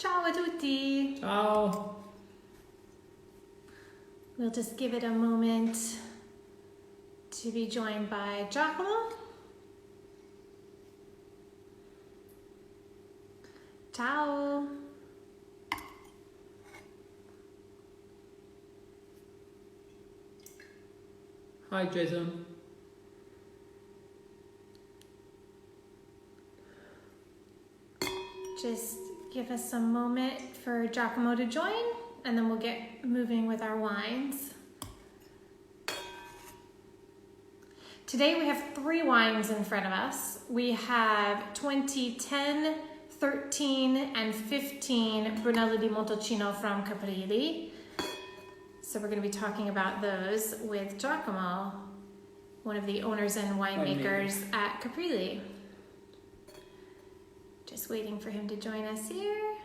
Ciao a tutti. Ciao. We'll just give it a moment to be joined by Giacomo. Ciao. Hi, Jason. Just give us some moment for Giacomo to join, and then we'll get moving with our wines. Today we have 3 wines in front of us. We have 2010, 13, and 15 Brunello di Montalcino from Caprili. So we're going to be talking about those with Giacomo, one of the owners and winemakers at Caprili. Just waiting for him to join us here.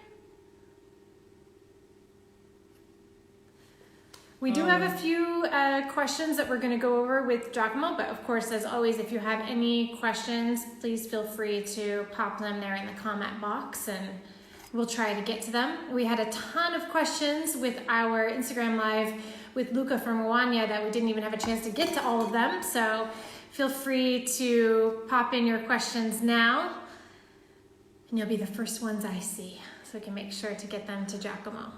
We do have a few questions that we're going to go over with Giacomo, but of course, as always, if you have any questions, please feel free to pop them there in the comment box and we'll try to get to them. We had a ton of questions with our Instagram Live with Luca from Rwanda that we didn't even have a chance to get to all of them, so feel free to pop in your questions now. And you'll be the first ones I see, so we can make sure to get them to Giacomo.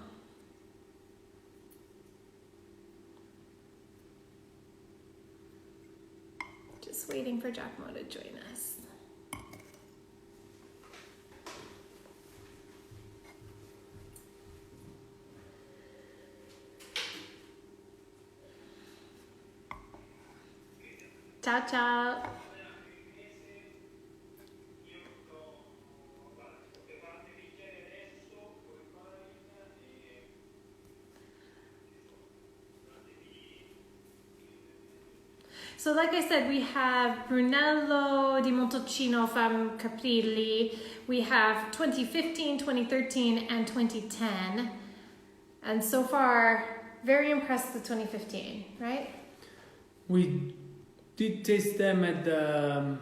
Just waiting for Giacomo to join us. Ciao, ciao. So like I said, we have Brunello di Montalcino from Caprili. We have 2015, 2013, and 2010. And so far, very impressed with 2015, right? We did taste them at the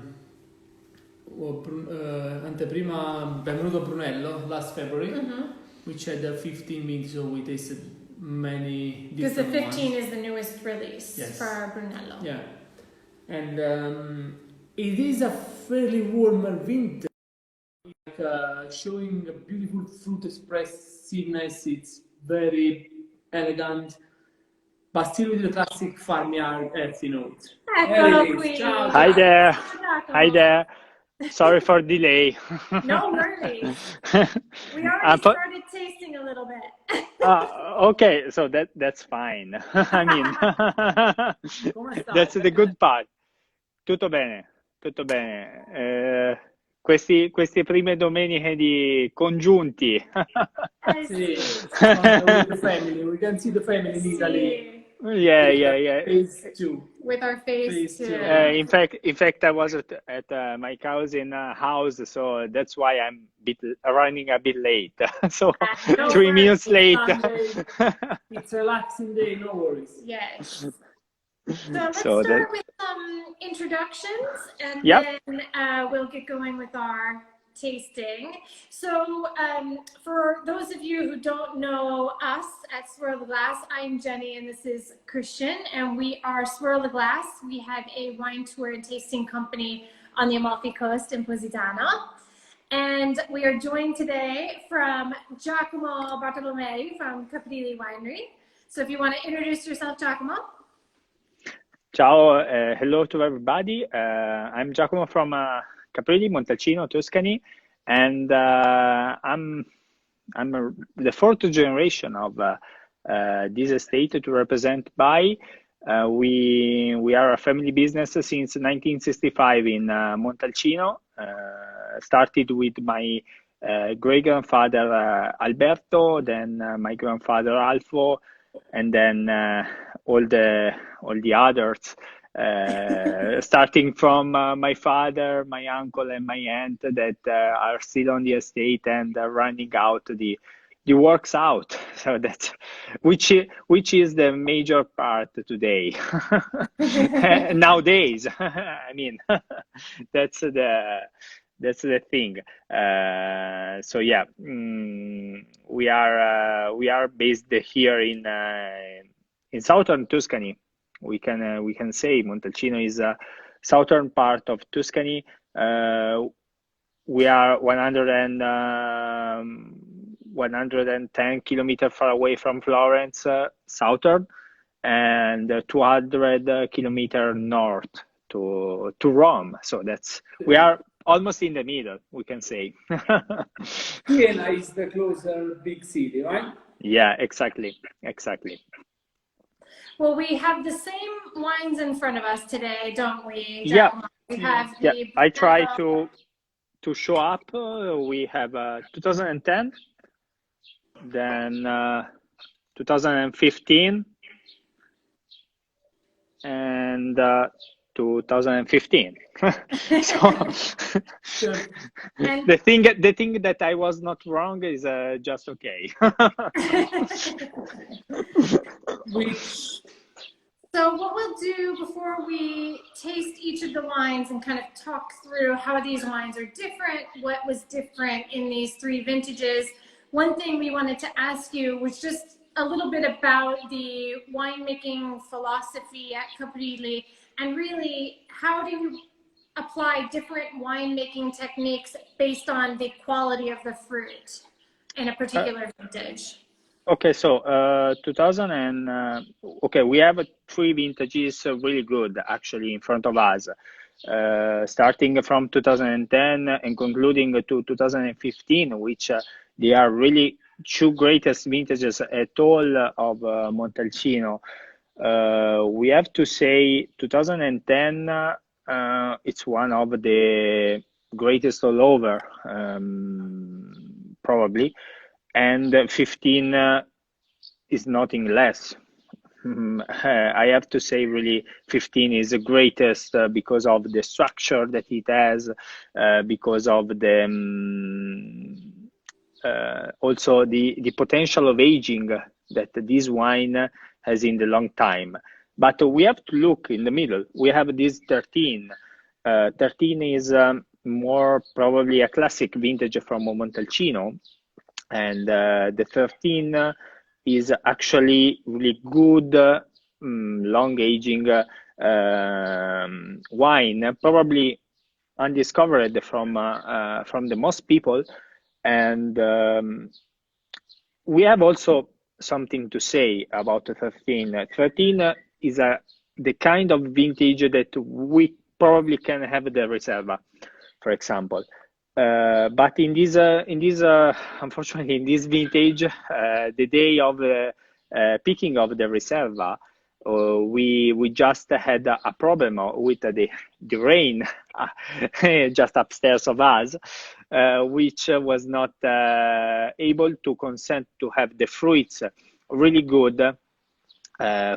Anteprima Benvenuto Brunello last February, which had 15 minutes, so we tasted many different Because the 15 ones. is the newest release for Brunello. Yeah. And it is a fairly warmer vintage, like, showing a beautiful fruit expressiveness. It's very elegant, but still with the classic farmyard earthy notes. Eccolo qui. Ciao. Hi there. Ciao, Hi there. Sorry for delay. No worries. We already started tasting a little bit. Okay, so that's fine. I mean, that's the good part. Tutto bene, tutto bene. Queste prime domeniche di congiunti. Sì, with the family. We can see the family in Italy. Yeah. Phase 2. With our phase 2. In fact, I was at my cousin's house, so that's why I'm running a bit late. So No 3 minutes worries. late. It's a relaxing day, no worries. Yes. So let's start with some introductions, and then we'll get going with our tasting. So for those of you who don't know us at Swirl the Glass, I'm Jenny and this is Cristian, and we are Swirl the Glass. We have a wine tour and tasting company on the Amalfi Coast in Positano. And we are joined today from Giacomo Bartolomei from Caprili Winery. So if you want to introduce yourself, Giacomo. Ciao, hello to everybody. I'm Giacomo from Caprili, Montalcino, Tuscany, and I'm the 4th generation of this estate to represent by. We are a family business since 1965 in Montalcino. Started with my great grandfather Alberto, then my grandfather Alfo, and then all the others, starting from my father, my uncle, and my aunt that are still on the estate and running out the works out. So that's which is the major part today. Nowadays. I mean, that's the thing. So yeah, we are based here in southern Tuscany. We can say Montalcino is a southern part of Tuscany. We are 110 kilometers far away from Florence, southern, and 200 kilometers north to Rome. So we are almost in the middle, we can say. Siena is the closer big city, right? Yeah, exactly. Well, we have the same wines in front of us today, don't we? Yeah. We have I try to show up. We have 2010, then 2015, and 2015. So the thing that I was not wrong is just okay. So what we'll do before we taste each of the wines and kind of talk through how these wines are different, what was different in these three vintages, one thing we wanted to ask you was just a little bit about the winemaking philosophy at Caprili, and really how do you apply different winemaking techniques based on the quality of the fruit in a particular vintage? Okay, so 2000 and okay, we have three vintages really good actually in front of us, starting from 2010 and concluding to 2015, which they are really two greatest vintages at all of Montalcino. We have to say 2010 it's one of the greatest all over, probably. And 15 is nothing less. I have to say, really, 15 is the greatest because of the structure that it has, because of the also the potential of aging that this wine has in the long time. But we have to look in the middle. We have this 13. 13 is more probably a classic vintage from Montalcino. And the 13 is actually really good long aging wine, probably undiscovered from the most people. And we have also something to say about the 13. 13 is the kind of vintage that we probably can have the Reserva, for example. But in this unfortunately, in this vintage, the day of picking of the Reserva, we just had a problem with the rain just upstairs of us, which was not able to consent to have the fruits really good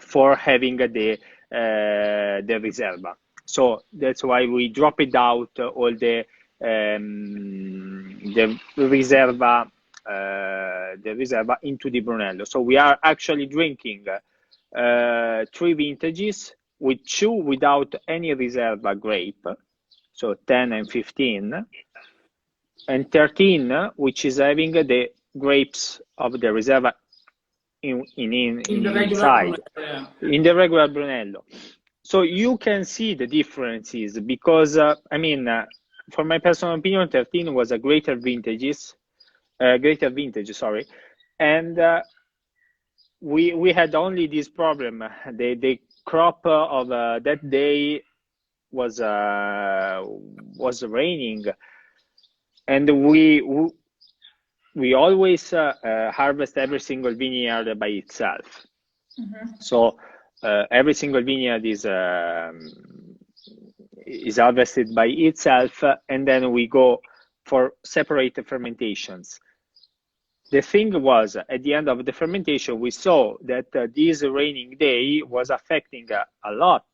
for having the Reserva. So that's why we dropped out all the Reserva into the Brunello. So we are actually drinking three vintages with two without any Reserva grape, so 10 and 15, and 13 which is having the grapes of the Reserva inside, in the regular Brunello. So you can see the differences because I mean, for my personal opinion, 13 was a greater vintage, sorry, and we had only this problem. The crop of that day was raining, and we always harvest every single vineyard by itself. Mm-hmm. So every single vineyard is harvested by itself, and then we go for separate fermentations. The thing was, at the end of the fermentation, we saw that this raining day was affecting a lot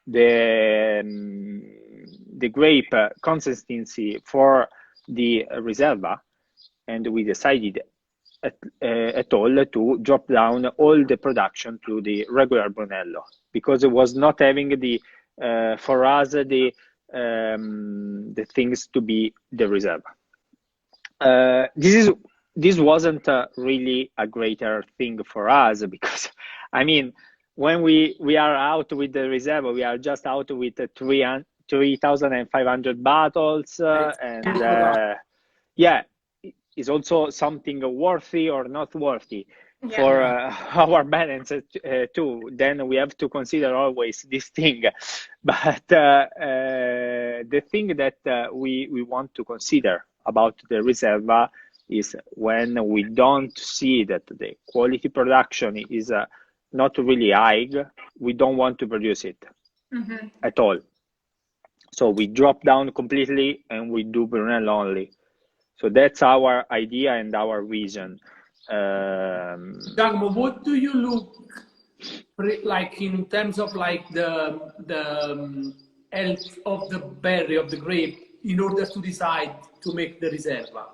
the grape consistency for the Reserva, and we decided at all to drop down all the production to the regular Brunello, because it was not having the for us the things to be the Reserva. This is this wasn't really a greater thing for us, because I mean, when we are out with the reserve, we are just out with 3,500 bottles, yeah, it's also something worthy or not worthy for our balance too. Then we have to consider always this thing. But the thing that we want to consider about the reserva is when we don't see that the quality production is not really high, we don't want to produce it at all. So we drop down completely and we do Brunello only. So that's our idea and our vision. Giacomo, what do you look like in terms of like the health of the berry, of the grape, in order to decide to make the Riserva?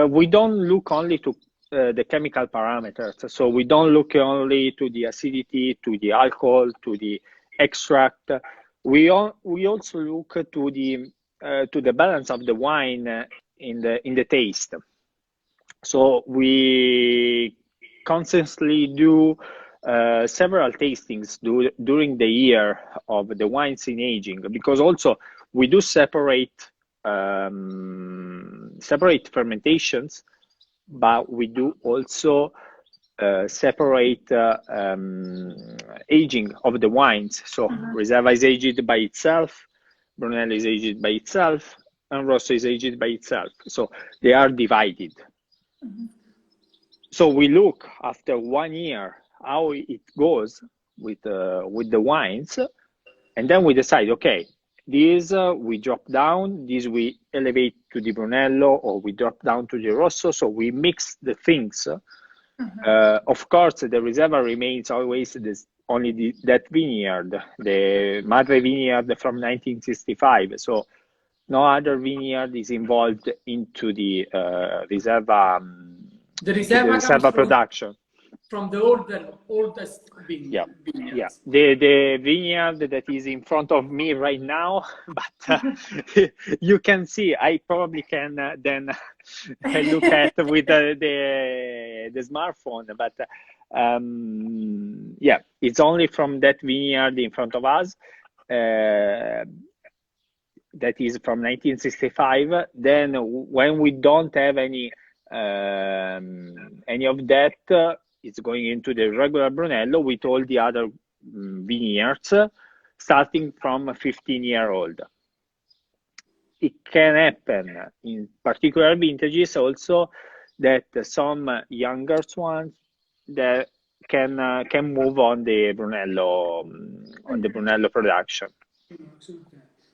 We don't look only to the chemical parameters. So we don't look only to the acidity, to the alcohol, to the extract. We also look to the balance of the wine in the taste. So we constantly do several tastings during the year of the wines in aging, because also we do separate fermentations, but we do also separate aging of the wines. So Reserva is aged by itself, Brunello is aged by itself, and Rosso is aged by itself. So they are divided. So we look after 1 year how it goes with the wines, and then we decide, okay, these we drop down, these we elevate to the Brunello, or we drop down to the Rosso. So we mix the things. Of course, the Reserva remains always only that vineyard, the Madre vineyard from 1965. So no other vineyard is involved into the Reserva. The Reserva production. From the oldest vineyard. Yeah. The vineyard that is in front of me right now, but you can see, I probably can then look at with the smartphone, but yeah, it's only from that vineyard in front of us. That is from 1965. Then when we don't have any of that, it's going into the regular Brunello with all the other vineyards, starting from 15-year-old. It can happen in particular vintages also that some younger ones that can move on the Brunello production.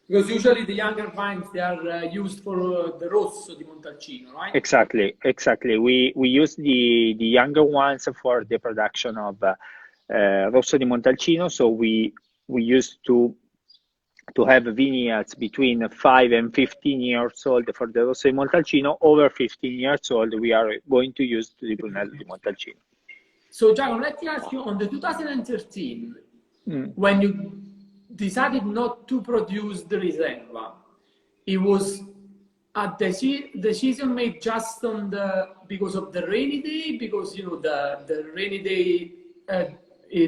Because usually the younger vines, they are used for the Rosso di Montalcino, right? Exactly. We use the younger ones for the production of Rosso di Montalcino. So we used to have vineyards between 5 and 15 years old for the Rosso di Montalcino. Over 15 years old, we are going to use the Brunello di Montalcino. So Giacomo, let me ask you, on the 2013, when you decided not to produce the Riserva, it was a decision made just because of the rainy day, because the rainy day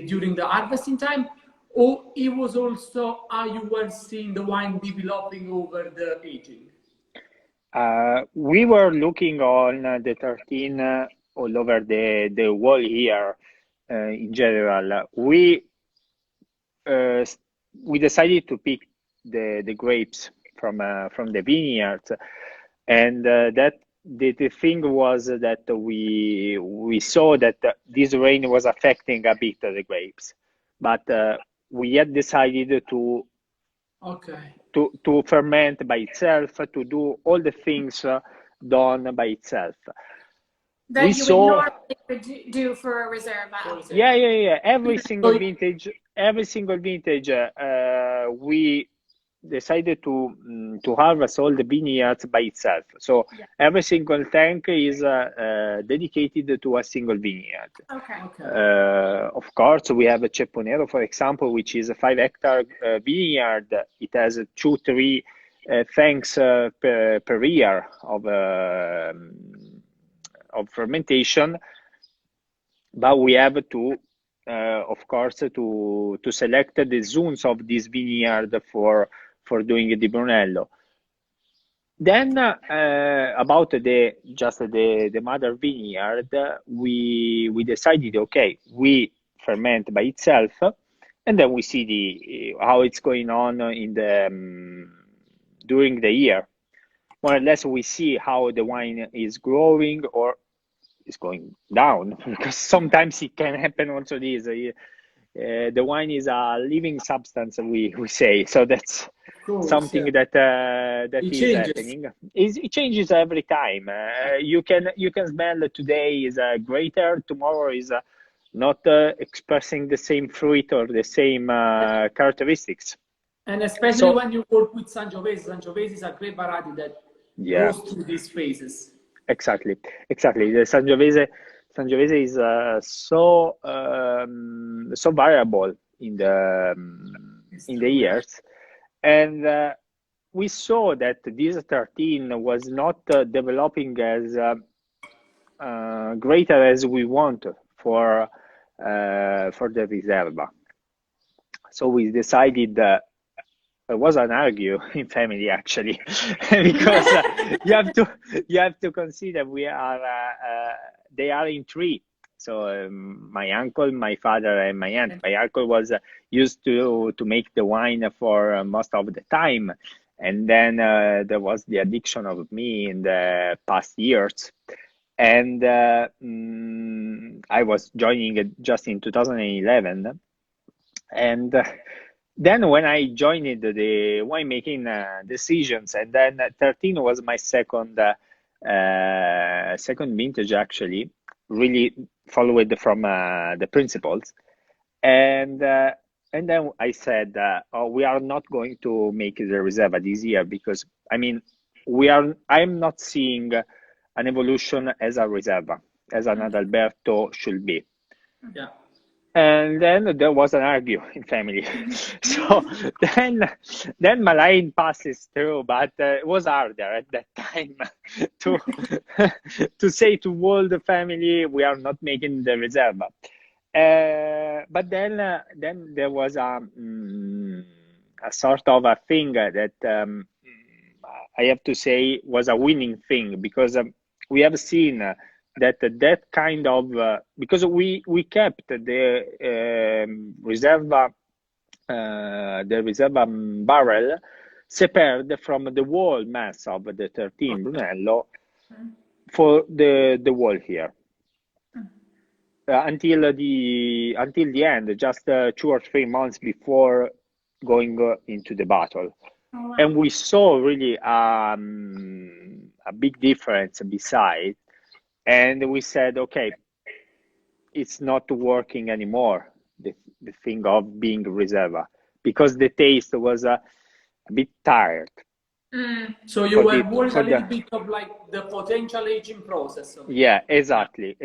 during the harvesting time, or it was also how you were seeing the wine developing over the aging? We were looking on the 13 all over the whole year in general. We decided to pick the grapes from the vineyards, and that the thing was that we saw that this rain was affecting a bit the grapes, but we had decided to ferment by itself, to do all the things done by itself. That you would normally do for a Reserva. Yeah. Every single vintage, we decided to harvest all the vineyards by itself. So every single tank is dedicated to a single vineyard. Of course, we have a Ceponero, for example, which is a 5-hectare vineyard. It has 2-3 tanks per year of of fermentation, but we have to, of course, to select the zones of this vineyard for doing the Brunello. Then about the mother vineyard, we decided, okay, we ferment by itself, and then we see how it's going on in the during the year. More or less, we see how the wine is growing or is going down, because sometimes it can happen also this. The wine is a living substance, we say, so that's something that is changes. Happening. It changes every time. You can smell today is greater, tomorrow is not expressing the same fruit or the same characteristics. And especially when you work with Sangiovese, Sangiovese is a great variety that goes through these phases. Exactly. The Sangiovese is so variable in the years, and we saw that this 13 was not developing as greater as we want for the Riserva. So we decided that it was an argue in family, actually, because you have to consider they are in three. So my uncle, my father, and my aunt. My uncle was used to make the wine for most of the time, and then there was the addiction of me in the past years, and I was joining it just in 2011, and. Then when I joined the winemaking decisions, and then 13 was my second vintage, actually, really followed from the principles, and then I said, we are not going to make the Riserva this year, because I'm not seeing an evolution as a Riserva, as an Adalberto should be. Yeah. And then there was an argue in family. So then my line passes through, but it was harder at that time to say to all the family, we are not making the Riserva. But then there was a sort of a thing that I have to say was a winning thing, because we have seen that kind of because we kept the Riserva barrel separated from the whole mass of the 13 Brunello for the wall here until the end, just 2 or 3 months before going into the bottle. Oh, wow. And we saw really a big difference beside. And we said, okay, it's not working anymore, the thing of being Riserva, because the taste was a bit tired. So you were worried a little bit of like the potential aging process. Yeah, exactly.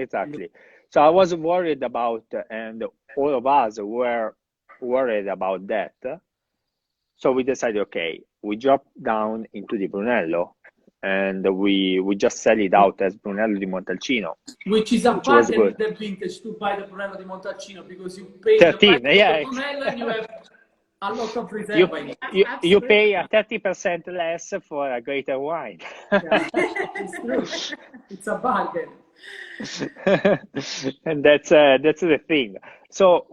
So I was worried about, and all of us were worried about that. So we decided, okay, we drop down into the Brunello, and we just sell it out as Brunello di Montalcino, which is a part of the vintage to buy the Brunello di Montalcino, because you pay 13, the Brunello and you have a lot of Riserva. You pay a 30% less for a greater wine. Yeah, it's true. It's a bargain. And that's the thing. So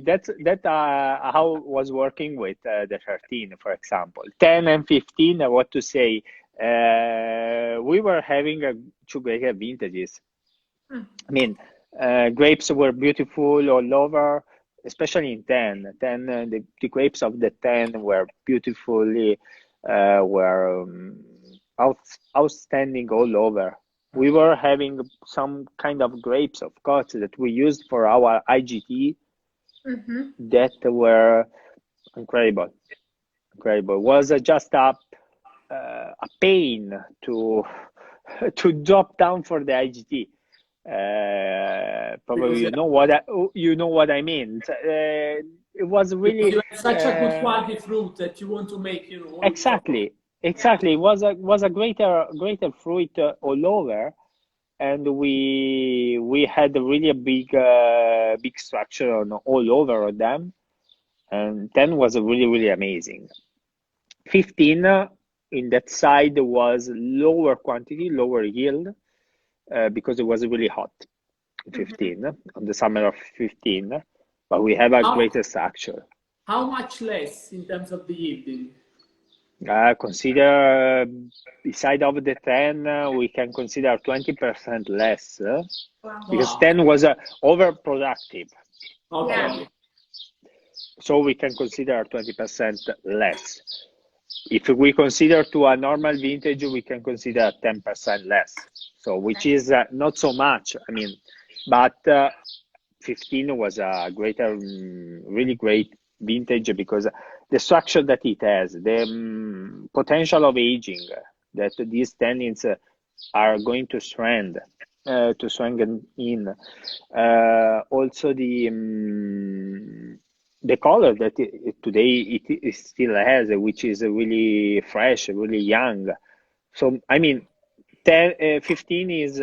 that's how it was working with the 13, for example. 10 and 15, what to say. We were having 2 great vintages. I mean, grapes were beautiful all over, especially in 10. The grapes of the 10 were beautifully, outstanding all over. We were having some kind of grapes, of course, that we used for our IGT that were incredible. It was just a pain to drop down for the IGT. Probably you know what I mean. It was really you had such a good quality fruit that you want to make, exactly. It was a greater fruit all over, and we had really a big structure on all over of them, and 10 was really amazing. 15 in that side was lower quantity, lower yield, because it was really hot. 15 on the summer of 15, but we have a greater structure. How much less in terms of the yielding? Consider beside of the 10, we can consider 20% less, because 10 was overproductive. Okay. Yeah. So we can consider 20% less. If we consider to a normal vintage, we can consider 10% less. So which is not so much. I mean, but 15 was a greater, really great vintage, because the structure that it has, the potential of aging that these tannins are going to strengthen in. Also the color that today it still has, which is really fresh, really young. So I mean, 15 is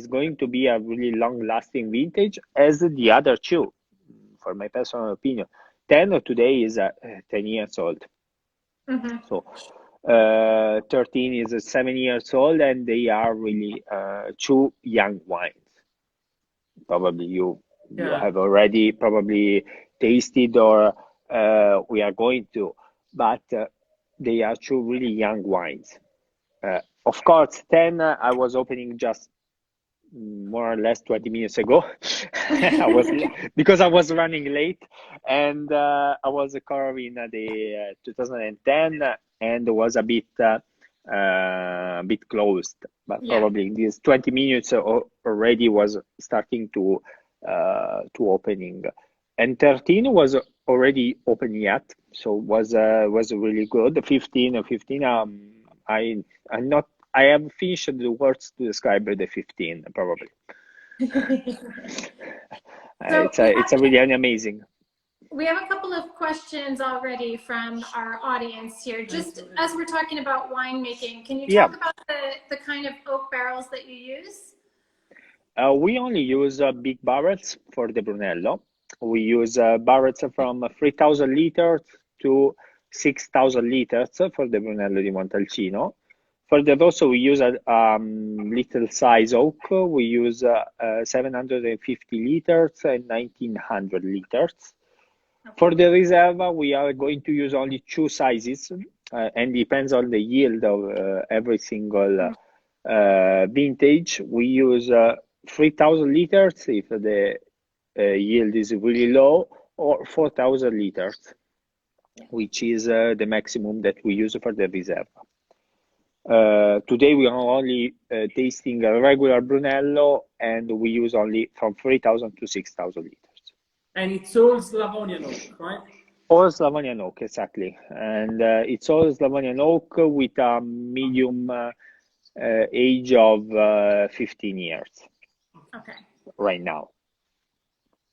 going to be a really long-lasting vintage, as the other two, for my personal opinion. 10 today is 10 years old. So 13 is 7 years old, and they are really two young wines. Probably you have already probably tasted, or we are going to, but they are two really young wines. Of course, 10 I was opening just more or less 20 minutes ago. Because I was running late, and I was covering the 2010, and was a bit closed, but probably these 20 minutes already was starting to opening, and 13 was already open yet, so was really good. 15 I have finished the words to describe the 15 probably. It's a really amazing. We have a couple of questions already from our audience here. Just as we're talking about winemaking, can you talk about the kind of oak barrels that you use? We only use big barrels for the Brunello. We use barrels from 3,000 liters to 6,000 liters for the Brunello di Montalcino. For the Rosso, we use a little size oak. We use 750 liters and 1,900 liters. Okay. For the Riserva, we are going to use only two sizes, and depends on the yield of every single vintage. We use 3,000 liters if the yield is really low, or 4,000 liters, which is the maximum that we use for the Riserva. Today we are only tasting a regular Brunello, and we use only from 3,000 to 6,000 liters. And it's all Slavonian oak, right? All Slavonian oak, exactly. And it's all Slavonian oak with a medium age of 15 years. Okay. Right now.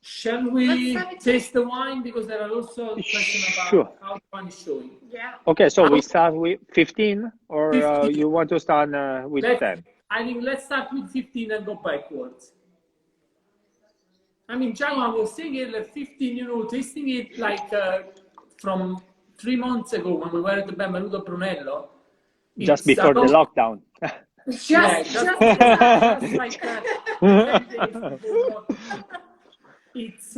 Shall we taste the wine? Because there are also questions about how the wine is showing. Yeah. Okay, so we start with 15, or 15. You want to start with 10? I think let's start with 15 and go backwards. I mean, Giacomo, I was saying earlier, 15, tasting it like from 3 months ago when we were at the Benvenuto Brunello. Just before the lockdown. Just like 10 days before. It's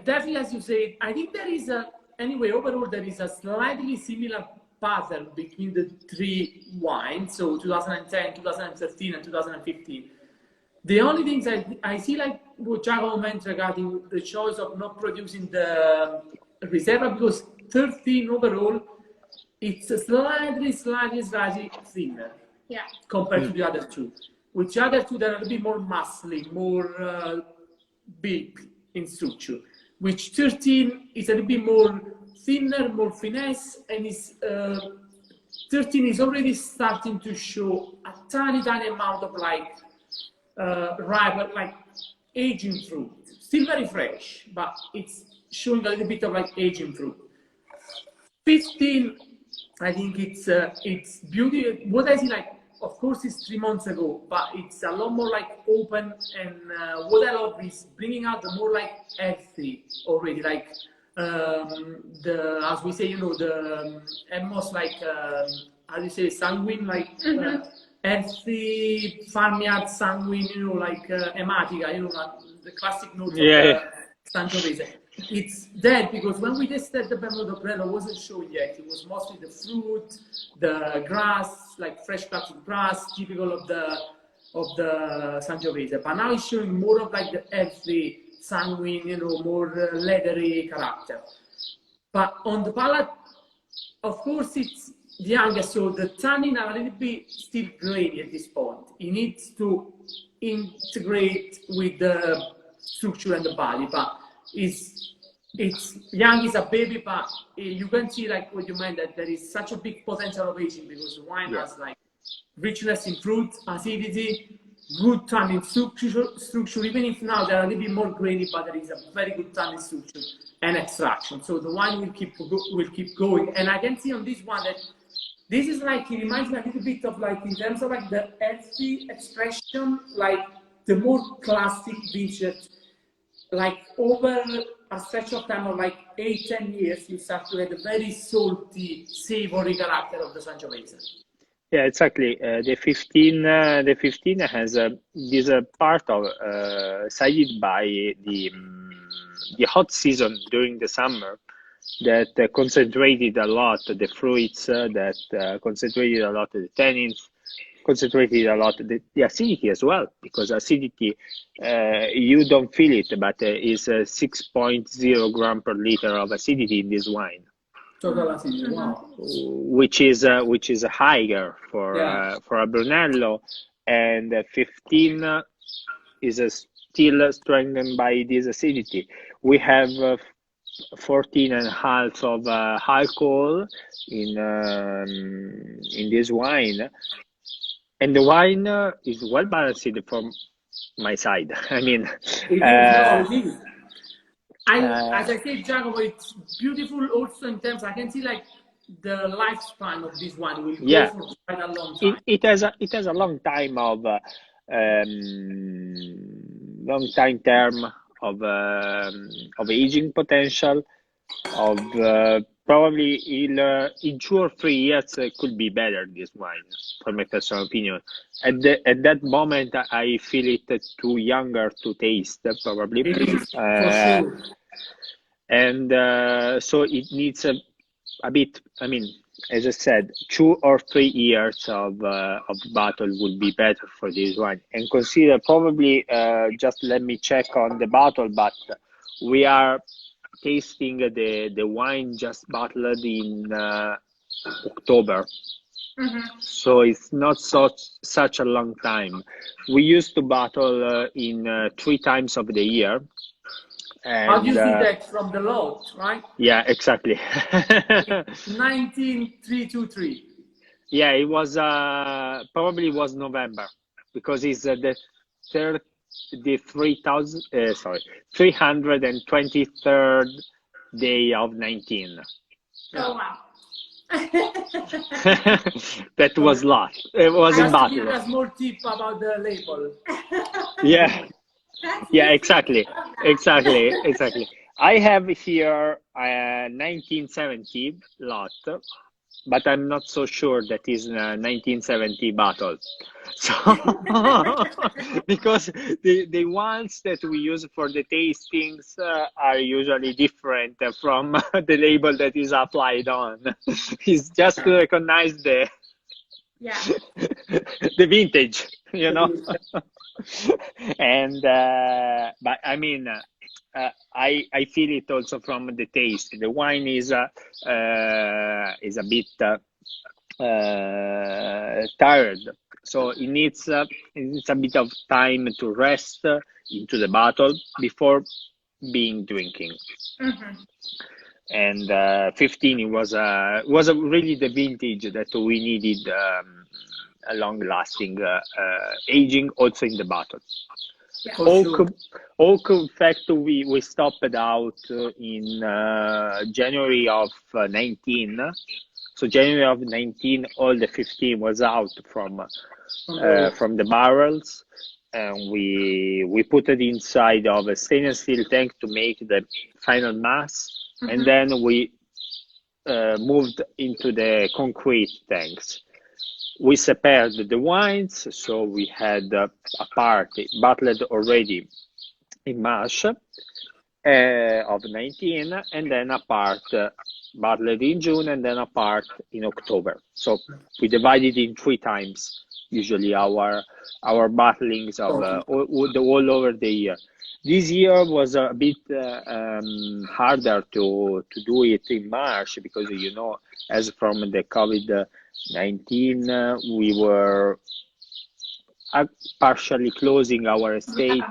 definitely, as you say, I think there is overall there is a slightly similar pattern between the three wines, so 2010, 2013, and 2015. The only things I see, like what Giacomo meant regarding the choice of not producing the Riserva, because 13 overall, it's slightly thinner compared to the other two. With the other two, they're a bit more muscly, more big in structure. Which 13 is a little bit more thinner, more finesse, and 13 is already starting to show a tiny amount of ripe, like aging fruit. Still very fresh, but it's showing a little bit of aging fruit. 15, I think it's beauty. What I see of course, it's 3 months ago, but it's a lot more like open. And what I love is bringing out the more like healthy already, like as we say, you know, the almost like how do you say, sanguine, like healthy farmyard sanguine, you know, like ematica, you know, like the classic notes of the Sangiovese. It's dead because when we tested the Bermuda Brello, wasn't showing yet. It was mostly the fruit, the grass, like fresh cuts of grass, typical of the Sangiovese. But now it's showing more of like the healthy, sanguine, you know, more leathery character. But on the palate, of course, it's the youngest, so the tannin are a little bit still grainy at this point. It needs to integrate with the structure and the body, but it's young, is a baby, but you can see, like what you meant, that there is such a big potential of aging because the wine has like richness in fruit, acidity, good tannin structure, even if now they're a little bit more grainy, but there is a very good tannin structure and extraction. So the wine will keep going. And I can see on this one that this is like, it reminds me a little bit of like, in terms of like the healthy expression, like the more classic vintage, like over a stretch of time of like 8-10 years, you start to get a very salty, savory character of the Sangiovese. Yeah, exactly. The 15 has this part of sided by the hot season during the summer that concentrated a lot the fruits, that concentrated a lot the tannins, concentrated a lot the acidity as well, because acidity you don't feel it, but is 6.0 gram per liter of acidity in this wine. Total acidity, wow. Which is higher for a Brunello, and 15 is still strengthened by this acidity. We have 14.5 of alcohol in this wine, and the wine is well balanced from my side. I mean, it is. As I said, Giacomo, it's beautiful also in terms, I can see like the lifespan of this wine will go for quite a long time. It has a long time of long time term of aging potential, of probably in 2 or 3 years could be better, this wine, for my personal opinion. At that moment, I feel it too younger to taste, probably. It is, for sure. And so it needs a bit, I mean, as I said, 2 or 3 years of bottle would be better for this wine. And consider probably, just let me check on the bottle, but we are tasting the wine just bottled in October. So it's not such a long time. We used to bottle in 3 times of the year. And, how do you see that from the lot, right? Yeah, exactly. 19323. Yeah, it was probably was November, because it's the 323rd day of 19. Oh wow. That was lost. It was in bottle. Give us more tip about the label. Yeah. Yeah, exactly. I have here a 1970 lot, but I'm not so sure that is a 1970 bottle. So, because the ones that we use for the tastings are usually different from the label that is applied on. It's just to recognize the vintage, you know. And but I mean, I feel it also from the taste. The wine is a bit tired, so it needs a bit of time to rest into the bottle before being drinking. And 15, it was really the vintage that we needed. A long-lasting aging also in the bottle. Oak, in fact, we stopped out in January of 19. So January of 19, all the 15 was out from from the barrels, and we put it inside of a stainless steel tank to make the final mass, and then we moved into the concrete tanks. We separed the wines, so we had a part bottled already in March of 19, and then a part bottled in June, and then a part in October. So we divided in 3 times usually our bottlings of all over the year. This year was a bit harder to do it in March because, you know, as from the COVID-19, we were partially closing our estate.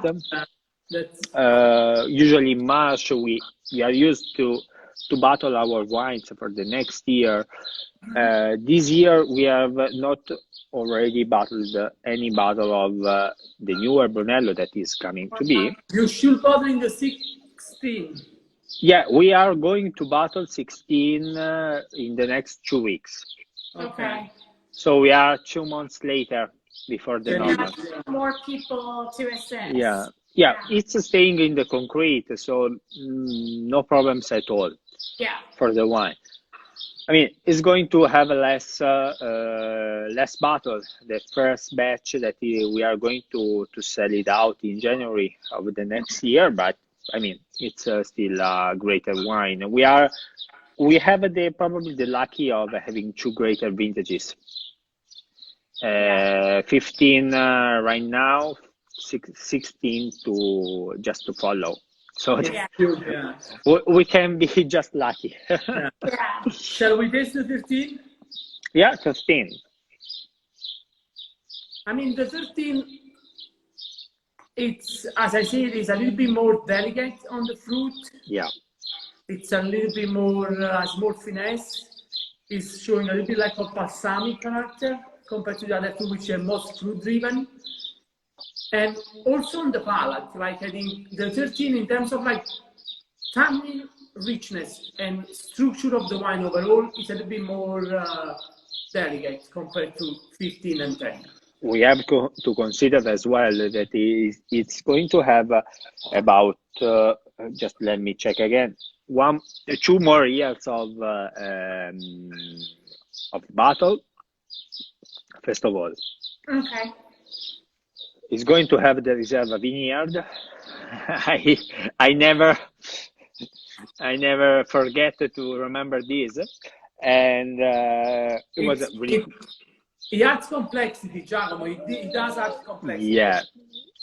Usually in March, we are used to bottle our wines for the next year. This year, we have not already bottled any bottle of the newer Brunello that is coming to be. You should bottle in the 16. Yeah, we are going to bottle 16 in the next 2 weeks. Okay. So we are 2 months later before the normal. More people to assist. Yeah, it's staying in the concrete, so no problems at all. Yeah. For the wine. I mean, it's going to have less bottle. The first batch that we are going to sell it out in January of the next year, but I mean, it's still a greater wine. We have probably the lucky of having 2 greater vintages. 15 right now, 16 just to follow. So we can be just lucky. Shall we taste the 13? Yeah, 13. I mean, the 13, it's, as I said, it's a little bit more delicate on the fruit. Yeah. It's a little bit more, has more finesse. It's showing a little bit like a balsamic character compared to the other two, which are most fruit-driven. And also on the palate, like I think the 13 in terms of like tannin richness and structure of the wine overall is a little bit more delicate compared to 15 and 10. We have to consider as well that it's going to have about, just let me check again, 2 more years of bottle, first of all. Okay. It's going to have the reserve vineyard. I never forget to remember this, and it was really. It adds complexity, Giacomo. It does add complexity. Yeah,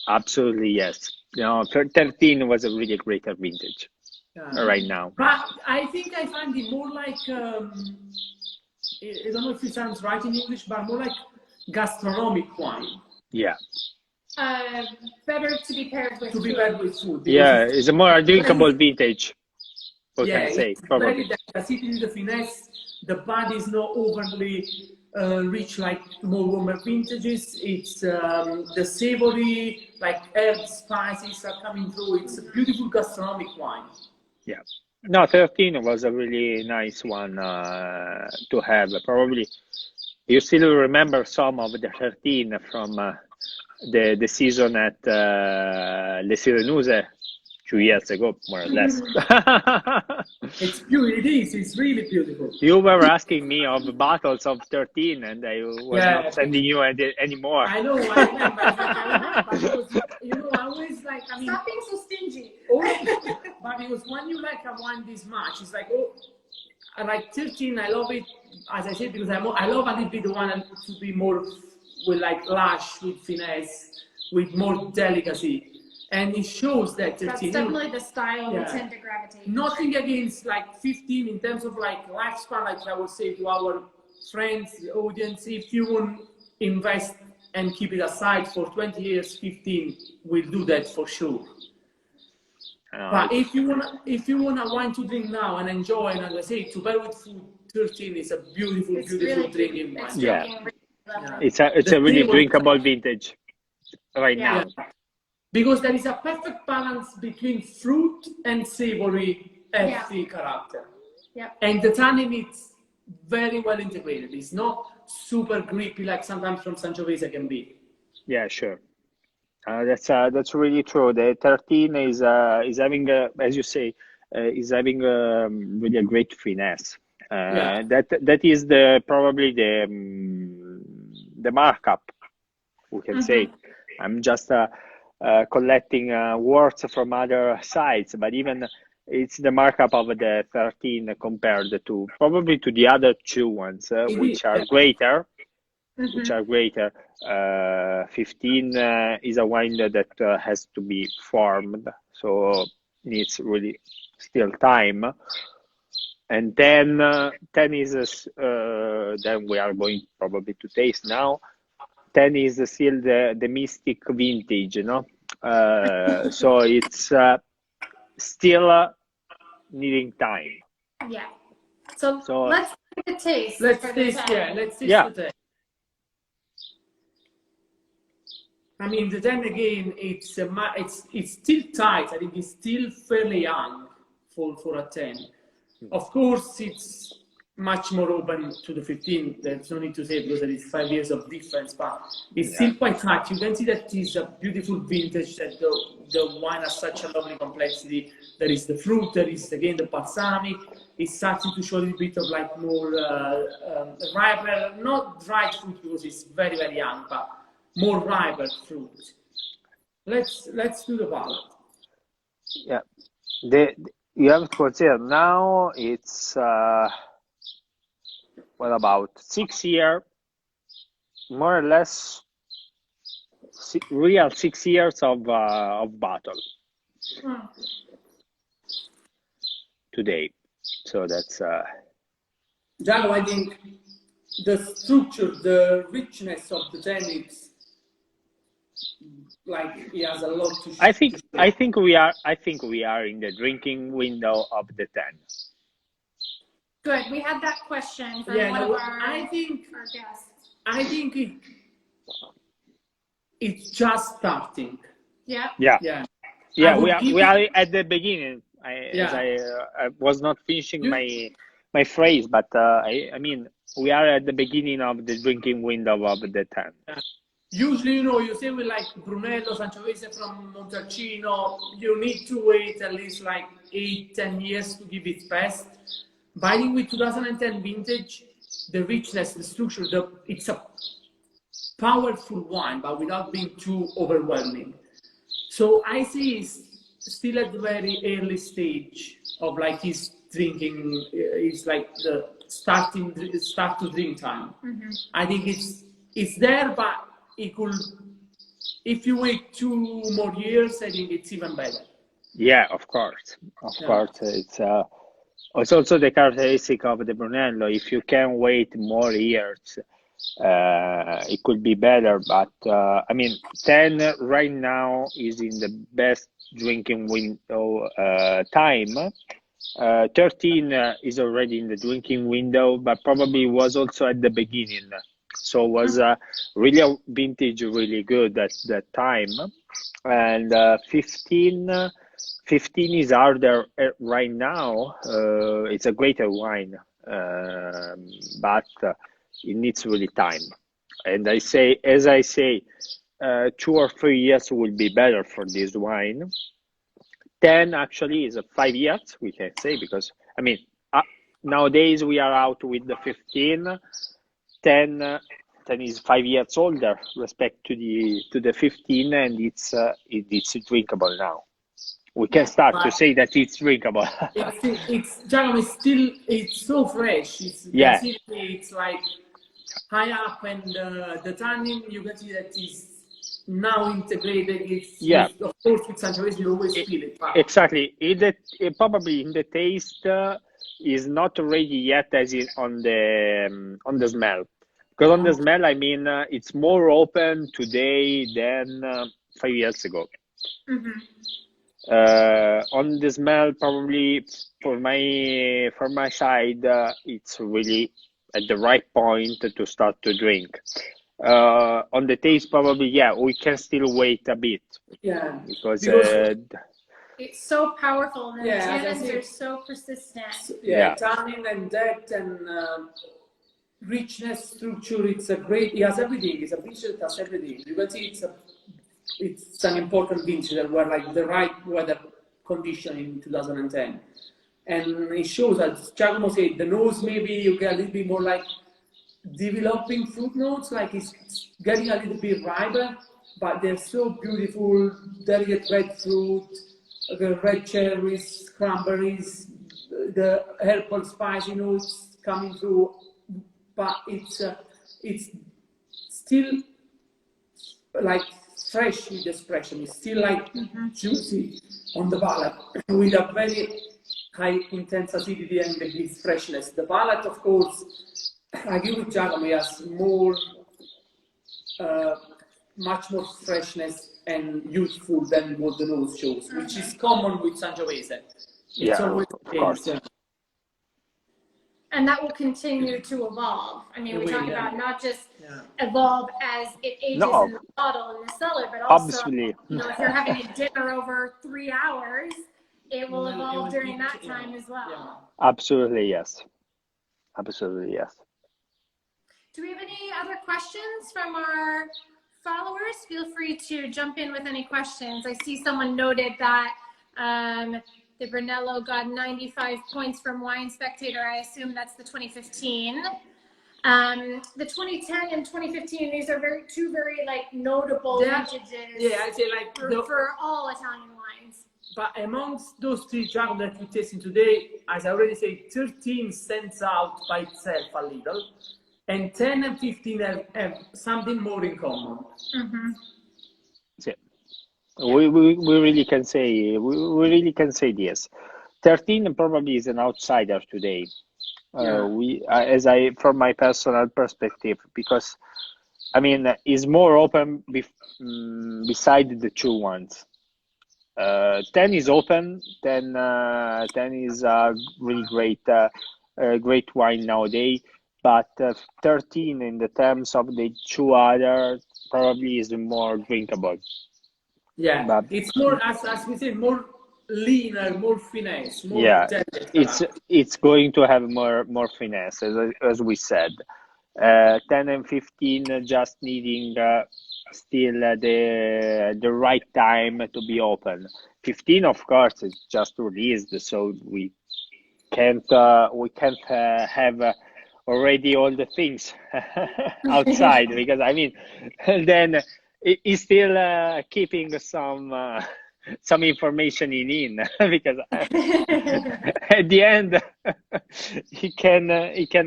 absolutely, yes. You know, 13 was a really greater vintage right now. But I think I find it more like, I don't know if it sounds right in English, but more like gastronomic wine. Yeah. Better to be paired with food. Food. Yeah, it's a more drinkable vintage. We can say, probably. The finesse, the body is not overly rich like more warmer vintages. It's the savory, like herbs, spices are coming through. It's a beautiful gastronomic wine. Yeah. No, 13 was a really nice one to have. Probably you still remember some of the 13 from the season at Le Sirenuse 2 years ago, more or less. It's beautiful. It is. It's really beautiful. You were asking me of bottles of 13, and I was not sending you anymore. I know. I remember. Because, you know, I always like. I mean, stop being so stingy. But it was when you like a wine this much, it's like, oh, I like 13. I love it, as I said, because I love a little bit the one to be more with like lush, with finesse, with more delicacy. And it shows that 13. That's definitely the style we tend to gravitate. Nothing against like 15 in terms of like lifespan, like I would say to our friends, the audience, if you want to invest and keep it aside for 20 years, 15 will do that for sure. But if you want a wine to drink now and enjoy, and as I say, to pair with food, 13 is a beautiful, beautiful drinking wine. It's a really drinkable vintage right now. Because there is a perfect balance between fruit and savory earthy character. Yeah. And the tannin is very well integrated. It's not super grippy like sometimes from Sangiovese can be. Yeah, sure. That's really true. The 13 is having as you say, is having really a great finesse. That is probably the markup, we can say. I'm just collecting words from other sites, but even it's the markup of the 13 compared to probably to the other two ones, which are greater. 15 is a wine that has to be formed, so needs really still time. And then 10 is then we are going probably to taste now. 10 is still the mystic vintage, you know. So it's still needing time. Yeah. So let's take a taste. Let's taste the 10. I mean, the 10 again, it's still tight. I think it's still fairly young for a 10. Of course, it's much more open to the 15. There's no need to say because there is 5 years of difference, but it's still quite tight. You can see that it's a beautiful vintage, that the wine has such a lovely complexity. There is the fruit, there is again the balsamic. It's starting to show a little bit of like more riper, not dried fruit because it's very, very young, but more riper fruit. Let's do the palate. Yeah, you have to consider now it's well about 6 years, more or less, real 6 years of bottle today. So that's. Gianlo, I think the structure, the richness of the 10 is like he has a lot to. I think we are in the drinking window of the 10. Good. We had that question from one of our guests. I think it's just starting. Yeah. We are at the beginning. I was not finishing my phrase, but I mean we are at the beginning of the drinking window of the 10. Usually, you say with like Brunello, Sangiovese from Montalcino, you need to wait at least like 8-10 years to give its best. But I think with 2010 vintage, the richness, the structure, it's a powerful wine, but without being too overwhelming. So I see it's still at the very early stage of like his drinking. It's like the start to drink time. I think it's there, but it could. If you wait 2 more years, I think it's even better. Yeah, of course. It's also the characteristic of the Brunello. If you can wait more years, it could be better. But I mean, 10 right now is in the best drinking window time. 13 is already in the drinking window, but probably was also at the beginning. So was really a vintage, really good at that time. And 15 is harder right now. It's a greater wine, but it needs really time. And as I say, 2 or 3 years will be better for this wine. 10 actually is 5 years, we can say, because I mean nowadays we are out with the 15. 10 is 5 years older respect to the 15, and it's drinkable now. We can start to say that it's drinkable. It's so fresh. It's like high up, and the tannin, you can see that is now integrated. Of course, with Sangiovese you always feel it. But... Exactly. It probably in the taste is not ready yet, as in on the smell. Because on the smell, I mean, it's more open today than 5 years ago. On the smell, probably for my side, it's really at the right point to start to drink. On the taste, probably, we can still wait a bit. Yeah, because it's so powerful, and the tannins are so persistent. Tannin and depth, and richness, structure. It's a great. It has everything. It's a vintage that has everything. You can see it's an important vintage that were like the right weather condition in 2010, and it shows, as Giacomo said, the nose maybe you get a little bit more like developing fruit notes, like it's getting a little bit riper, but they're so beautiful, delicate red fruit, the red cherries, cranberries, the herbal spicy notes coming through, but it's still like fresh with the expression. It's still like juicy on the palate with a very high intense acidity and this freshness. The palate, of course, I agree with Giacomo, has more, much more freshness and youthful than what the nose shows, which is common with Sangiovese. It's always of course. And that will continue to evolve. I mean, we talk about not just evolve as it ages in the bottle in the cellar, but also, you know, if you're having a dinner over 3 hours, it will evolve during that time as well. Absolutely, yes. Absolutely, yes. Do we have any other questions from our followers? Feel free to jump in with any questions. I see someone noted that the Brunello got 95 points from Wine Spectator. I assume that's the 2015. The 2010 and 2015, these are two very like notable vintages. Yeah, I'd say like for all Italian wines. But amongst those three Giacomo that we're tasting today, as I already said, 13 stands out by itself a little, and 10 and 15 have something more in common. Yeah. We really can say this. 13 probably is an outsider today. From my personal perspective, because I mean is more open beside the two ones. 10 is open. 10 is a really great wine nowadays. But 13, in the terms of the two others, probably is more drinkable. Yeah, but it's more, as we said, more leaner, more finesse. More it's going to have more finesse, as we said. 10 and 15 just needing still the right time to be open. 15, of course, is just released, so we can't have already all the things outside, because I mean then it's still keeping some information in because at the end he can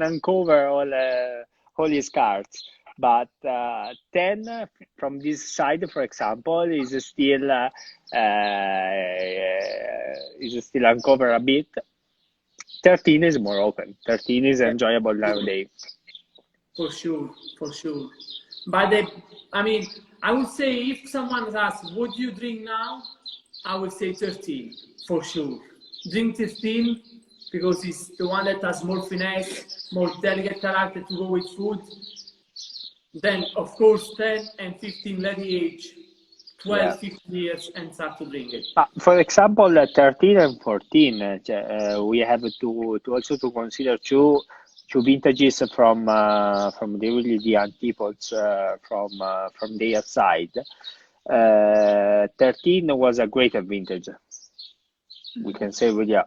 uncover all his cards. But 10 from this side, for example, is still uncover a bit. 13 is more open. 13 is enjoyable nowadays. For sure. But I mean, I would say if someone asks, what do you drink now? I would say 13, for sure. Drink 13 because it's the one that has more finesse, more delicate character to go with food. Then, of course, 10 and 15 let it age 12, 15 years and start to drink it. For example, 13 and 14, we have to also to consider two vintages from the antipodes from their side. 13 was a greater vintage. We can say really a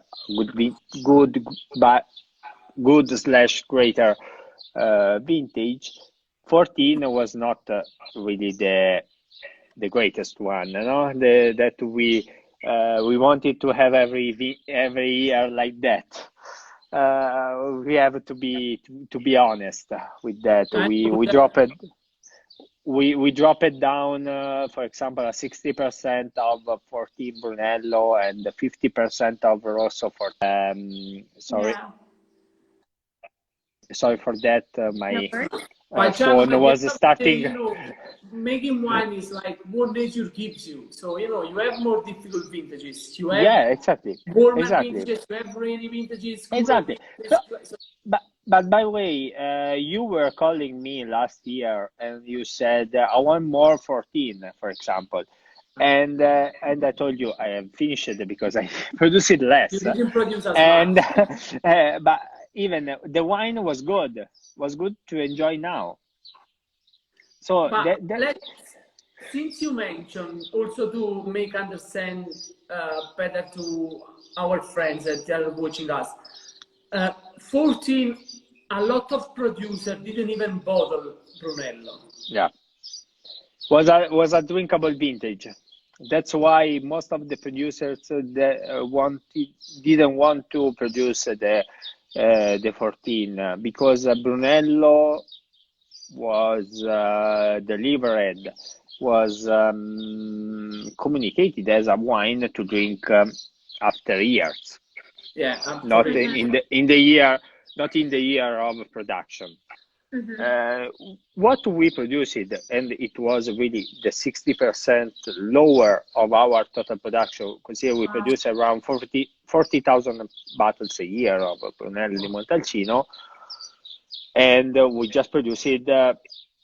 good/greater vintage. 14 was not really the greatest one, that we wanted to have every year like that. We have to be honest with that. We drop it down, for example, a 60% of 14 Brunello and 50% of Rosso for sorry for that. My phone was starting. Making wine is like what nature gives you. So you have more difficult vintages. You have exactly. Vintages. You have rainy vintages. Exactly. But by the way, you were calling me last year and you said I want more 14, for example, and I told you I have finished it because I produced it less. You didn't produce as much. But even the wine was good to enjoy now. So But since you mentioned, also to make understand better to our friends that are watching us, 14, a lot of producers didn't even bottle Brunello. Yeah, was a drinkable vintage. That's why most of the producers didn't want to produce the 14 because Brunello was delivered, was communicated as a wine to drink after years. Yeah, not in the year, not in the year of production. What we produced, and it was really the 60% lower of our total production. Consider we produce around 40,000 bottles a year of Brunello di Montalcino, and we just produced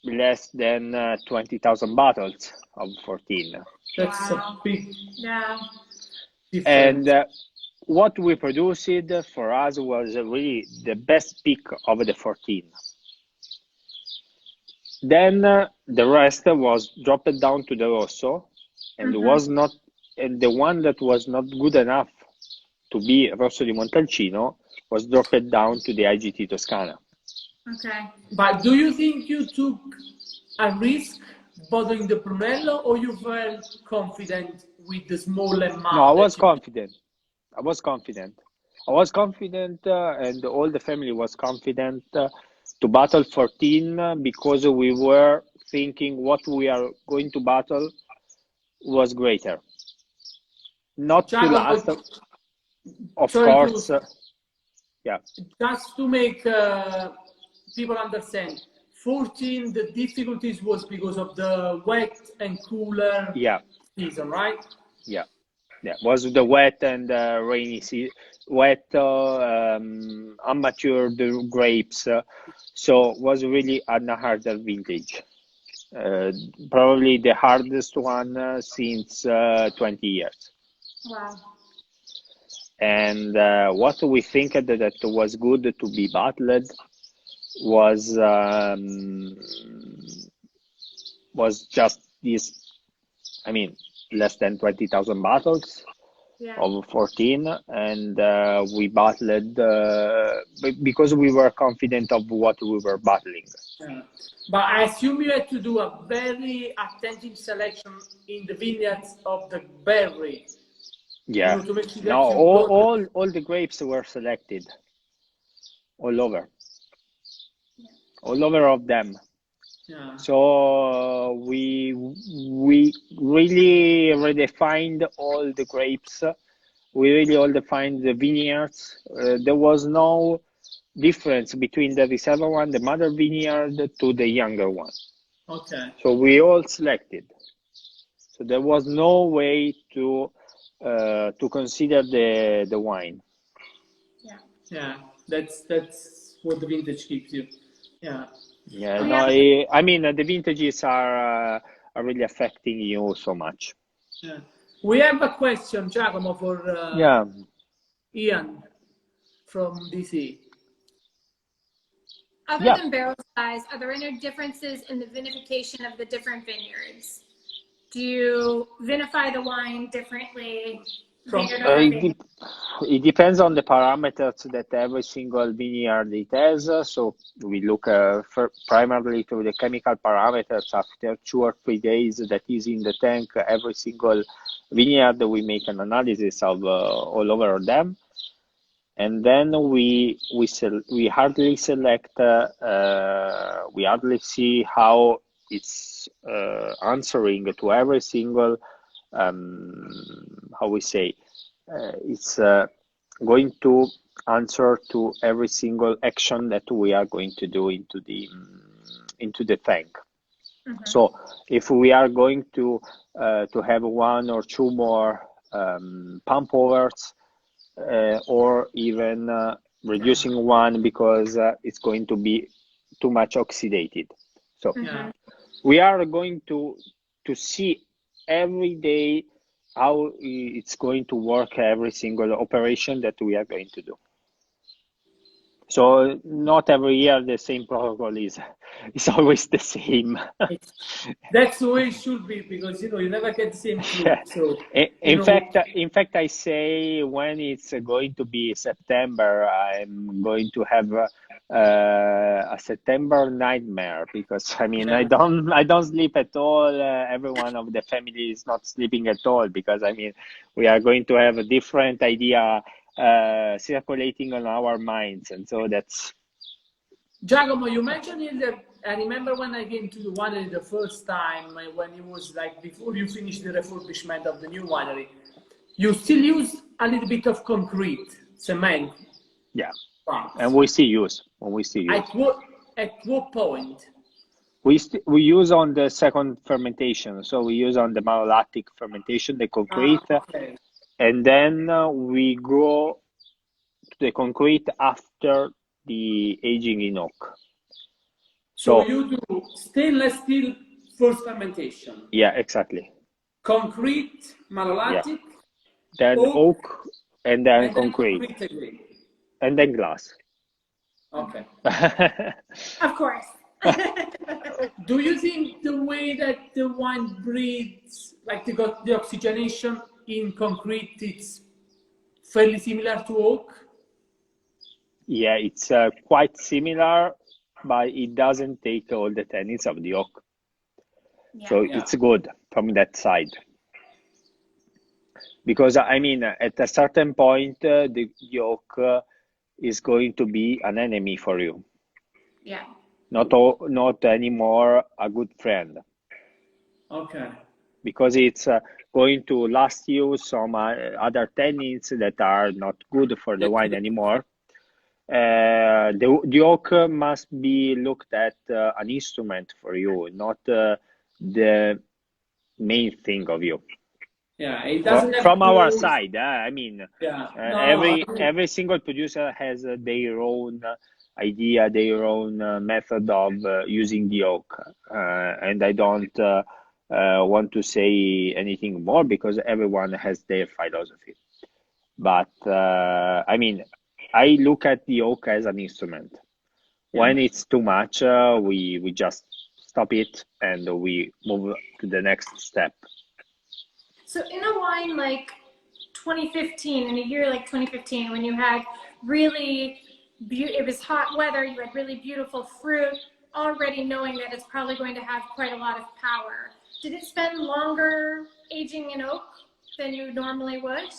less than 20,000 bottles of 14. That's a big difference. And what we produced for us was really the best pick of the 14. Then the rest was dropped down to the Rosso, and was not, and the one that was not good enough to be Rosso di Montalcino was dropped down to the IGT Toscana. Okay. But do you think you took a risk bottling the Brunello, or you felt confident with the small amount? No, I was confident. I was confident, and all the family was confident to battle 14 because we were thinking what we are going to battle was greater. Not to last, of course. Yeah. Just to make people understand, 14, the difficulties was because of the wet and cooler season, right? Yeah. Yeah, was the wet and rainy season, wet, unmatured grapes. So was really a harder vintage. Probably the hardest one since 20 years. Wow. And what we think that was good to be bottled was just this, I mean, less than 20,000 bottles of 14, and we bottled because we were confident of what we were bottling. But I assume you had to do a very attentive selection in the vineyards of the berry. Yeah. To make sure No, all the grapes were selected, all over of them. Yeah. So we really redefined all the grapes. We really all defined the vineyards. There was no difference between the reserve one, the mother vineyard, to the younger one. Okay. So we all selected. So there was no way to consider the wine. Yeah. Yeah. That's what the vintage keeps you. Yeah. Yeah, no, I mean the vintages are really affecting you so much. Yeah. We have a question, Giacomo, for Ian from DC. Other than barrel size, are there any differences in the vinification of the different vineyards? Do you vinify the wine differently? It depends on the parameters that every single vineyard it has. So we look primarily to the chemical parameters after 2 or 3 days that is in the tank. Every single vineyard, we make an analysis of all over them, and then we hardly select. We hardly see how it's answering to every single. How we say, it's going to answer to every single action that we are going to do into the tank. So if we are going to have 1 or 2 more pump overs, or even reducing one because it's going to be too much oxidated. So we are going to see every day how it's going to work, every single operation that we are going to do. So not every year the same protocol is always the same. That's the way it should be, because you never get the same fruit. So in fact, I say when it's going to be September, I'm going to have a September nightmare, because I mean I don't sleep at all. Everyone of the family is not sleeping at all, because I mean we are going to have a different idea circulating on our minds, and so that's. Giacomo, you mentioned I remember when I came to the winery the first time, when it was like before you finished the refurbishment of the new winery, you still use a little bit of concrete, cement. Yeah, and we still use. At what point? We use on the second fermentation, so we use on the malolactic fermentation the concrete, okay. And then we go to the concrete after the aging in oak. So you do stainless steel first fermentation? Yeah, exactly. Concrete, malolactic, then oak, and then concrete. Again. And then glass. Okay. Of course. Do you think the way that the wine breathes, like the oxygenation in concrete, it's fairly similar to oak? Yeah, it's quite similar, but it doesn't take all the tannins of the oak. Yeah. So it's good from that side. Because, I mean, at a certain point, the oak is going to be an enemy for you. Yeah. Not anymore a good friend. Okay. Because it's going to last you some other tannins that are not good for the wine anymore. The oak must be looked at an instrument for you, not the main thing of you. Yeah, it doesn't from our side. I mean, yeah. Every single producer has their own idea, their own method of using the oak, and I don't want to say anything more, because everyone has their philosophy. But I mean, I look at the oak as an instrument. When it's too much, we just stop it and we move to the next step. So in a wine like 2015, in a year like 2015, when you had really it was hot weather, you had really beautiful fruit, already knowing that it's probably going to have quite a lot of power. Did it spend longer aging in oak than you normally would?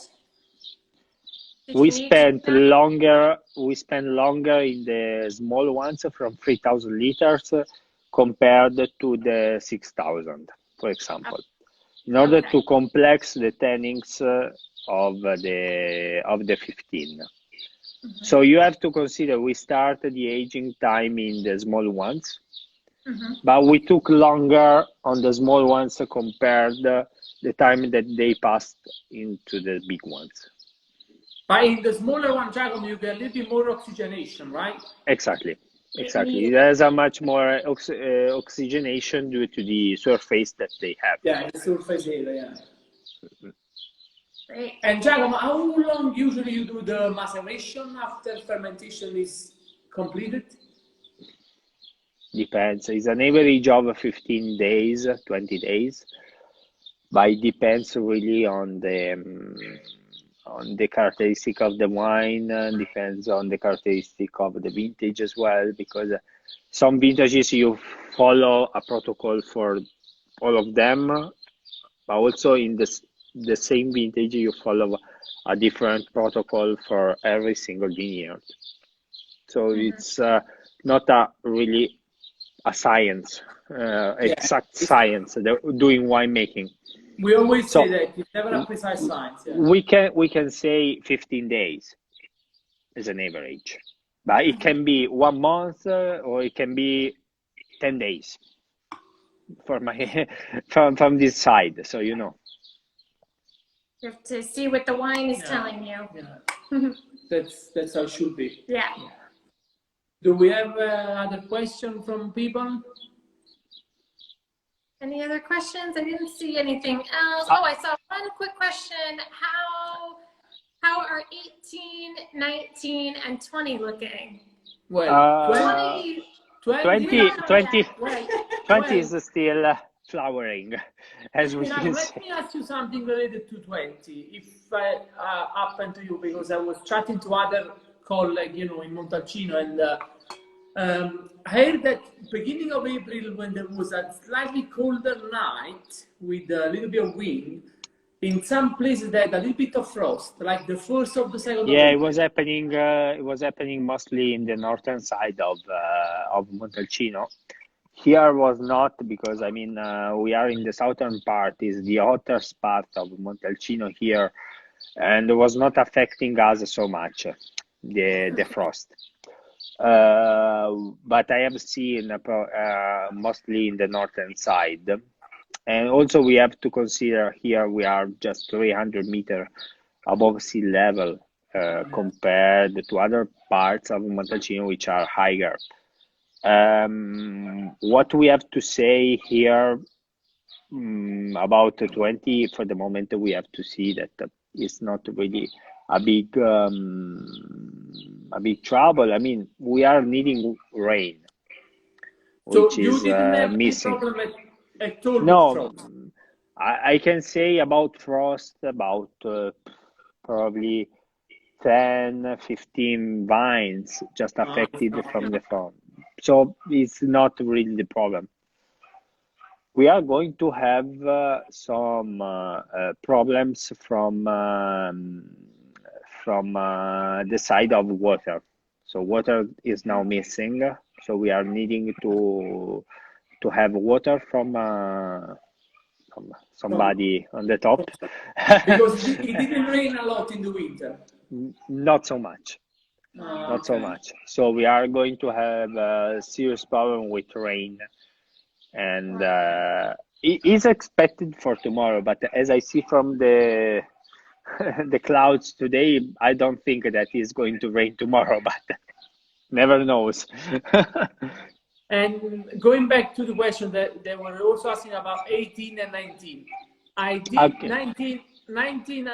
We spent longer in the small ones from 3,000 liters compared to the 6,000, for example, in order to complex the tannins of the 15. So you have to consider we started the aging time in the small ones, but we took longer on the small ones compared the time that they passed into the big ones. But in the smaller one, Giacomo, you get a little bit more oxygenation, right? Exactly. It has a much more oxygenation due to the surface that they have. Yeah, the surface area, yeah. Great. And Giacomo, how long usually you do the maceration after fermentation is completed? Depends. It's an average of 15 days, 20 days. But it depends really on the characteristic of the wine, depends on the characteristic of the vintage as well, because some vintages you follow a protocol for all of them, but also in the same vintage you follow a different protocol for every single vineyard. So it's not really a science, exact science doing winemaking. We always say that it's never a precise science. Yeah. We can say 15 days as an average, but it can be 1 month or it can be 10 days for my from this side. So you know. You have to see what the wine is telling you. Yeah. That's how it should be. Yeah. Do we have other questions from people? Any other questions? I didn't see anything else. Oh, I saw one quick question. How are 18, 19, and 20 looking? Well, 20, 20, 20, 20, well, 20 well, is still flowering, as we Jacob, can let say. me ask you something related to 20. If I happened to you, because I was chatting to other colleagues, in Montalcino, and I heard that beginning of April, when there was a slightly colder night with a little bit of wind, in some places they had a little bit of frost, like the first of the second of Yeah, it April. was happening. It was happening mostly in the northern side of Montalcino. Here was not, because I mean we are in the southern part, is the hottest part of Montalcino here, and it was not affecting us so much, the frost. But I have seen mostly in the northern side, and also we have to consider here we are just 300 meters above sea level compared to other parts of Montalcino which are higher. What we have to say here about 20, for the moment we have to see that it's not really a big trouble. I mean, we are needing rain, So which you is didn't have any missing. problem at all with No, frost? I can say about frost, about probably 10, 15 vines just affected from the frost. So it's not really the problem. We are going to have some problems from the side of water. So water is now missing. So we are needing to have water from somebody on the top. Because it didn't rain a lot in the winter. Not so much. Not so Okay. much. So we are going to have a serious problem with rain, and it is expected for tomorrow. But as I see from the the clouds today, I don't think that it's going to rain tomorrow. But never knows. And going back to the question that they were also asking about 18 and 19. I did Okay. 19,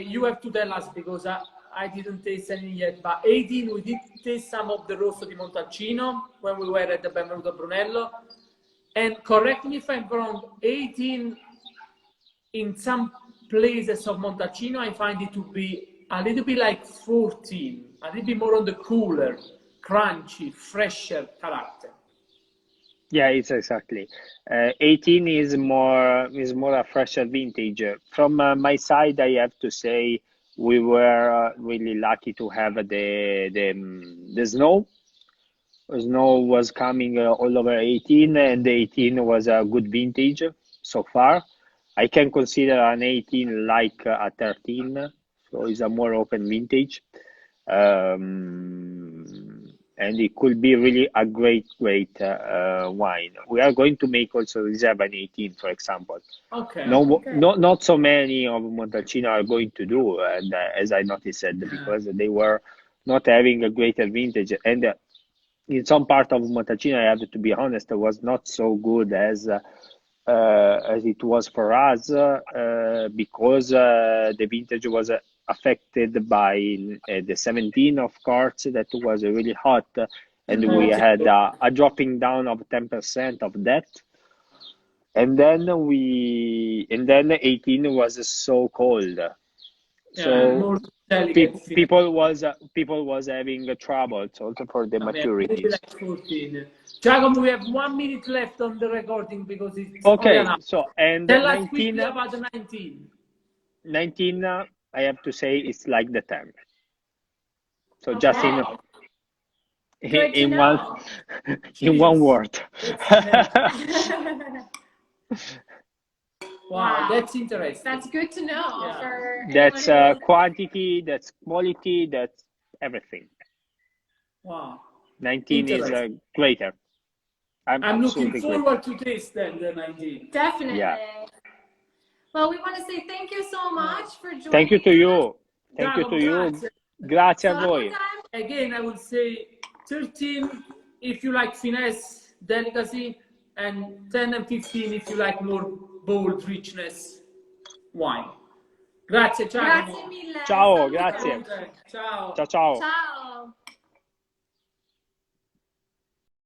you have to tell us because I didn't taste any yet, but 18 we did taste some of the Rosso di Montalcino when we were at the Benvenuto Brunello. And correct me if I'm wrong, 18 in some places of Montalcino I find it to be a little bit like 14, a little bit more on the cooler, crunchy, fresher character. Yeah, it's exactly. 18 is more a fresher vintage. From my side, I have to say we were really lucky to have the snow. Snow was coming all over 18, and the 18 was a good vintage so far. I can consider an 18 like a 13, so it's a more open vintage. And it could be really a great wine. We are going to make also reserve an 18, for example. Okay. Not so many of Montalcino are going to do, and as I noticed, because they were not having a greater vintage, and in some part of Montalcino, I have to be honest, it was not so good as it was for us, because the vintage was affected by the 17 of course, that was really hot, and we had a dropping down of 10% of that, and then 18 was so cold, so people was having trouble also for the maturities. Like 14. Giacomo, we have 1 minute left on the recording because it's okay. So and tell 19, us quickly about the 19. 19, I have to say it's like the 10. So just in one word. Wow, that's interesting. That's good to know. Yeah. For that's quantity, that's quality, that's everything. Wow. 19 is greater. I'm looking forward to taste then the 19. Definitely. Yeah. Well, we want to say thank you so much for joining. Thank you to you. Thank you to you. Grazie a voi. Again, I would say 13 if you like finesse, delicacy, and 10 and 15 if you like more bold richness wine. Grazie, ciao. Grazie mille. Ciao, grazie. Ciao. Ciao, ciao. Ciao.